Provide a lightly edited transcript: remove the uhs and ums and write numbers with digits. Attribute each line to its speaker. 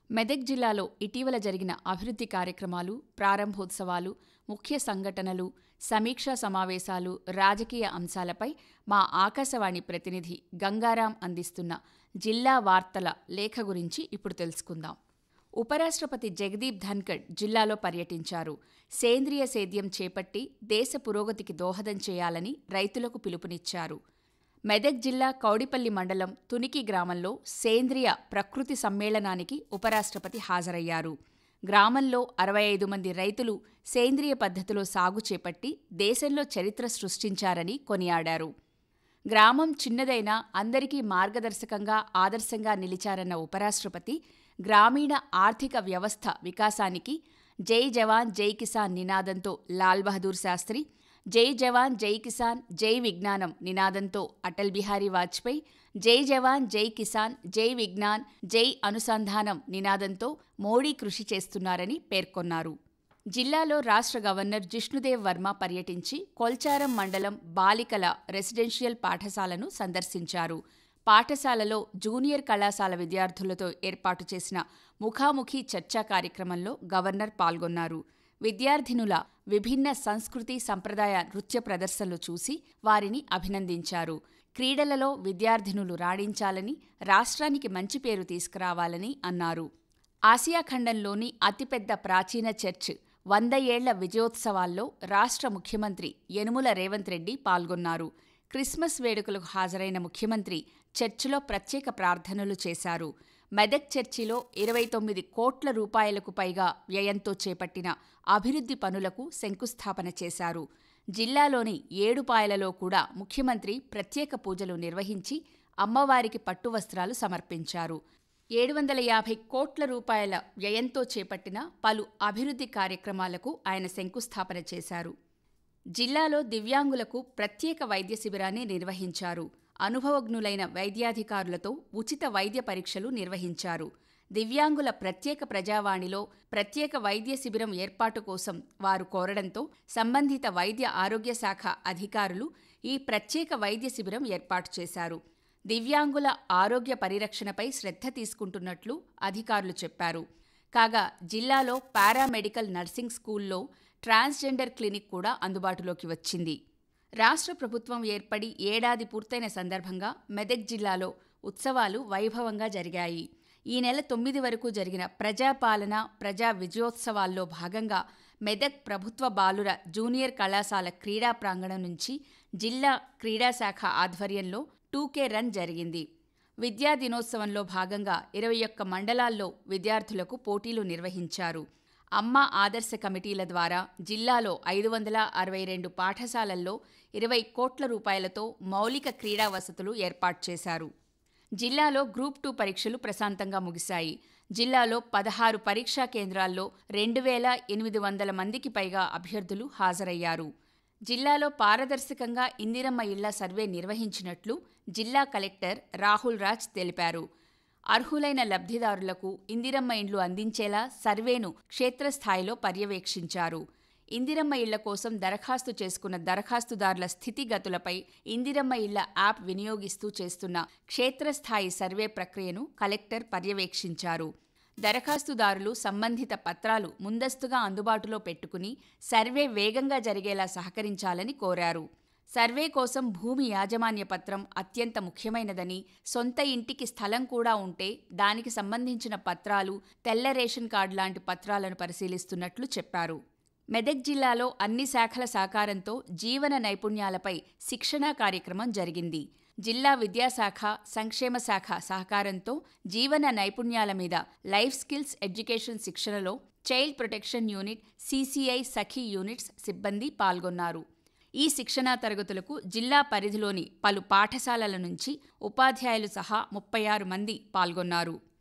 Speaker 1: మెదక్ జిల్లాలో ఇటీవల జరిగిన అభివృద్ధి కార్యక్రమాలు, ప్రారంభోత్సవాలు, ముఖ్య సంఘటనలు, సమీక్షా సమావేశాలు, రాజకీయ అంశాలపై మా ఆకాశవాణి ప్రతినిధి గంగారాం అందిస్తున్న జిల్లా వార్తల లేఖ గురించి ఇప్పుడు తెలుసుకుందాం. ఉపరాష్ట్రపతి జగదీప్ ధన్కడ్ జిల్లాలో పర్యటించారు. సేంద్రియ సేద్యం చేపట్టి దేశ పురోగతికి దోహదం చేయాలని రైతులకు పిలుపునిచ్చారు. మెదక్ జిల్లా కౌడిపల్లి మండలం తునికి గ్రామంలో సేంద్రియ ప్రకృతి సమ్మేళనానికి ఉపరాష్ట్రపతి హాజరయ్యారు. గ్రామంలో 65 మంది రైతులు సేంద్రియ పద్ధతిలో సాగు చేపట్టి దేశంలో చరిత్ర సృష్టించారని కొనియాడారు. గ్రామం చిన్నదైనా అందరికీ మార్గదర్శకంగా ఆదర్శంగా నిలిచారన్న ఉపరాష్ట్రపతి గ్రామీణ ఆర్థిక వ్యవస్థ వికాసానికి జై జవాన్ జై కిసాన్ నినాదంతో లాల్ బహదూర్ శాస్త్రి, జై జవాన్ జై కిసాన్ జై విజ్ఞానం నినాదంతో అటల్ బిహారీ వాజ్పేయి, జై జవాన్ జై కిసాన్ జై విజ్ఞాన్ జై అనుసంధానం నినాదంతో మోడీ కృషి చేస్తున్నారని పేర్కొన్నారు. జిల్లాలో రాష్ట్ర గవర్నర్ జిష్ణుదేవ్ వర్మ పర్యటించి కొల్చారం మండలం బాలికల రెసిడెన్షియల్ పాఠశాలను సందర్శించారు. పాఠశాలలో జూనియర్ కళాశాల విద్యార్థులతో ఏర్పాటు చేసిన ముఖాముఖి చర్చా కార్యక్రమంలో గవర్నర్ పాల్గొన్నారు. విద్యార్థినుల విభిన్న సంస్కృతి సంప్రదాయ నృత్య ప్రదర్శనలు చూసి వారిని అభినందించారు. క్రీడలలో విద్యార్థినులు రాణించాలని, రాష్ట్రానికి మంచి పేరు తీసుకురావాలని అన్నారు. ఆసియా ఖండంలోని అతిపెద్ద ప్రాచీన చర్చ్ 100 ఏళ్ల విజయోత్సవాల్లో రాష్ట్ర ముఖ్యమంత్రి యనుమల రేవంత్ రెడ్డి పాల్గొన్నారు. క్రిస్మస్ వేడుకలకు హాజరైన ముఖ్యమంత్రి చర్చిలో ప్రత్యేక ప్రార్థనలు చేశారు. మెదక్ చర్చిలో 29 కోట్ల రూపాయలకు పైగా వ్యయంతో చేపట్టిన అభివృద్ధి పనులకు శంకుస్థాపన చేశారు. జిల్లాలోని 7 పాయలలో కూడా ముఖ్యమంత్రి ప్రత్యేక పూజలు నిర్వహించి అమ్మవారికి పట్టు వస్త్రాలు సమర్పించారు. 750 కోట్ల రూపాయల వ్యయంతో చేపట్టిన పలు అభివృద్ధి కార్యక్రమాలకు ఆయన శంకుస్థాపన చేశారు. జిల్లాలో దివ్యాంగులకు ప్రత్యేక వైద్య శిబిరాన్ని నిర్వహించారు. అనుభవజ్ఞులైన వైద్యాధికారులతో ఉచిత వైద్య పరీక్షలు నిర్వహించారు. దివ్యాంగుల ప్రత్యేక ప్రజావాణిలో ప్రత్యేక వైద్య శిబిరం ఏర్పాటు కోసం వారు కోరడంతో సంబంధిత వైద్య ఆరోగ్య శాఖ అధికారులు ఈ ప్రత్యేక వైద్య శిబిరం ఏర్పాటు చేశారు. దివ్యాంగుల ఆరోగ్య పరిరక్షణపై శ్రద్ధ తీసుకుంటున్నట్లు అధికారులు చెప్పారు. కాగా జిల్లాలో పారామెడికల్ నర్సింగ్ స్కూల్లో ట్రాన్స్జెండర్ క్లినిక్ కూడా అందుబాటులోకి వచ్చింది. రాష్ట్ర ప్రభుత్వం ఏర్పడి ఏడాది పూర్తయిన సందర్భంగా మెదక్ జిల్లాలో ఉత్సవాలు వైభవంగా జరిగాయి. ఈ నెల 9 వరకు జరిగిన ప్రజాపాలన ప్రజా విజయోత్సవాల్లో భాగంగా మెదక్ ప్రభుత్వ బాలుర జూనియర్ కళాశాల క్రీడా ప్రాంగణం నుంచి జిల్లా క్రీడాశాఖ ఆధ్వర్యంలో 2K రన్ జరిగింది. విద్యా దినోత్సవంలో భాగంగా 21 మండలాల్లో విద్యార్థులకు పోటీలు నిర్వహించారు. అమ్మ ఆదర్శ కమిటీల ద్వారా జిల్లాలో 562 పాఠశాలల్లో 20 కోట్ల రూపాయలతో మౌలిక క్రీడా వసతులు ఏర్పాటు చేశారు. జిల్లాలో గ్రూప్ 2 పరీక్షలు ప్రశాంతంగా ముగిశాయి. జిల్లాలో 16 పరీక్షా కేంద్రాల్లో 2800 మందికి పైగా అభ్యర్థులు హాజరయ్యారు. జిల్లాలో పారదర్శకంగా ఇందిరమ్మ ఇళ్ల సర్వే నిర్వహించినట్లు జిల్లా కలెక్టర్ రాహుల్ రాజ్ తెలిపారు. అర్హులైన లబ్ధిదారులకు ఇందిరమ్మ ఇండ్లు అందించేలా సర్వేను క్షేత్రస్థాయిలో పర్యవేక్షించారు. ఇందిరమ్మ ఇళ్ల కోసం దరఖాస్తు చేసుకున్న దరఖాస్తుదారుల స్థితిగతులపై ఇందిరమ్మ ఇళ్ల యాప్ వినియోగిస్తూ చేస్తున్న క్షేత్రస్థాయి సర్వే ప్రక్రియను కలెక్టర్ పర్యవేక్షించారు. దరఖాస్తుదారులు సంబంధిత పత్రాలు ముందస్తుగా అందుబాటులో పెట్టుకుని సర్వే వేగంగా జరిగేలా సహకరించాలని కోరారు. సర్వే కోసం భూమి యాజమాన్య పత్రం అత్యంత ముఖ్యమైనదని, సొంత ఇంటికి స్థలం కూడా ఉంటే దానికి సంబంధించిన పత్రాలు, తెల్ల రేషన్ కార్డు లాంటి పత్రాలను పరిశీలిస్తున్నట్లు చెప్పారు. మెదక్ జిల్లాలో అన్ని శాఖల సహకారంతో జీవన నైపుణ్యాలపై శిక్షణా కార్యక్రమం జరిగింది. జిల్లా విద్యాశాఖ, సంక్షేమ శాఖ సహకారంతో జీవన నైపుణ్యాల మీద లైఫ్ స్కిల్స్ ఎడ్యుకేషన్ శిక్షణలో చైల్డ్ ప్రొటెక్షన్ యూనిట్, CCI సఖీ యూనిట్స్ సిబ్బంది పాల్గొన్నారు. ఈ శిక్షణా తరగతులకు జిల్లా పరిధిలోని పలు పాఠశాలల నుంచి ఉపాధ్యాయులు సహా 36 మంది పాల్గొన్నారు.